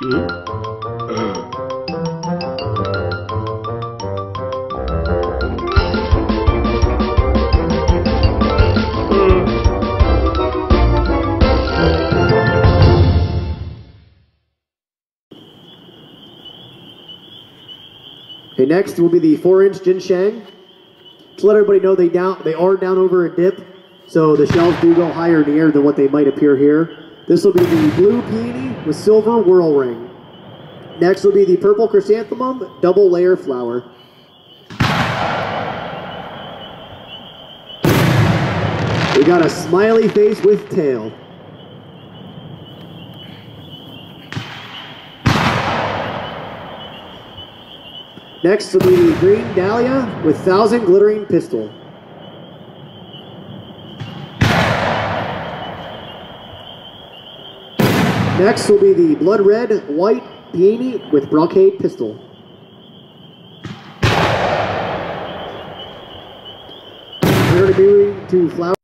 Okay, next will be the 4-inch Jinsheng. To let everybody know, they are down over a dip, so the shells do go higher in the air than what they might appear here. This will be the blue peony with silver whirl ring. Next will be the purple chrysanthemum double layer flower. We got a smiley face with tail. Next will be the green dahlia with 1,000 glittering pistil. Next will be the blood red white peony with brocade pistil. We're going to be to flower.